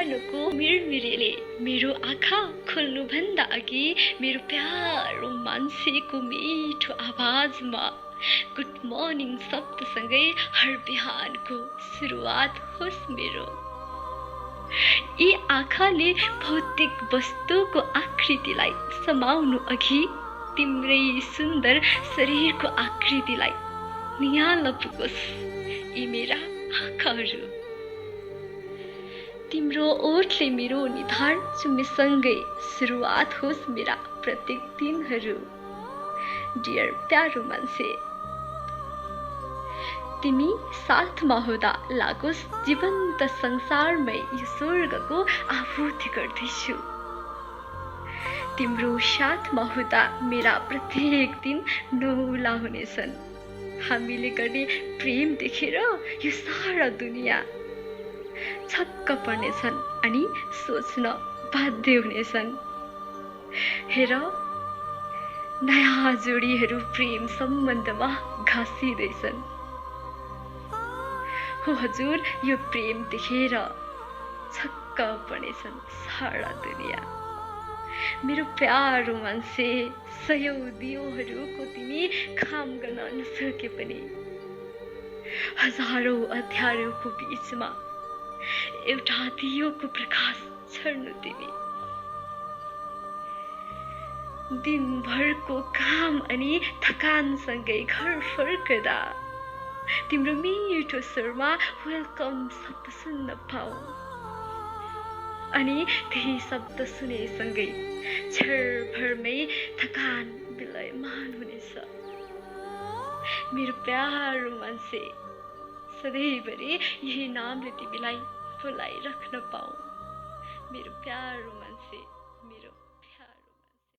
बिहानको मिरमिरेले मेरो आँखा खोल्नुभन्दा अघि मेरो प्यारो मान्छेको मिठो आवाजमा गुड मर्निङ शब्दसँगै हर बिहानको सुरुवात होस् मेरो। यी आँखाले भौतिक वस्तुको आकृतिलाई समाउनु अघि तिम्रै सुन्दर शरीरको आकृतिलाई नियाल पुगोस् यी मेरा आँखाहरू। तिम्रो ओठले मेरो निधार चुम्मेसँगै सुरुवात होस् मेरा प्रत्येक दिनहरू। डियर प्यारो मान्छे, तिमी साथमा हुँदा लागोस् जीवन्त संसारमै यो स्वर्गको आहुति गर्दैछु। तिम्रो साथमा हुँदा मेरा प्रत्येक दिन नौला हुनेछन्। हामीले गर्ने प्रेम देखेर यो सारा दुनियाँ छक्क पर्नेछन् अनि सोच्न बाध्य हुनेछन्, हेर नयाँ जोडीहरू प्रेम सम्बन्धमा घाँसिँदैछन्। हो हजुर, यो प्रेम देखेर छक्क पर्नेछन् सारा दुनियाँ। मेरो प्यारो मान्छे, सयौं दियोहरूको तिमी काम गर्न नसके पनि हजारौं अँध्यारोको बीचमा एउटा दियोको प्रकाश छर्नु तिमी। दिनभरको काम अनि थकानसँगै घर फर्कदा तिम्रो मिठो स्वरमा वेलकम शब्द सुन्न पाऊ अनि त्यही शब्द सुनेसँगै क्षणभरमै थकान विलयमान हुनेछ। मेरो प्यारो मान्छे, सधैँभरि यही नामले तिमीलाई बोलाइराख्न पाऊ मेरो प्यारो मान्छे।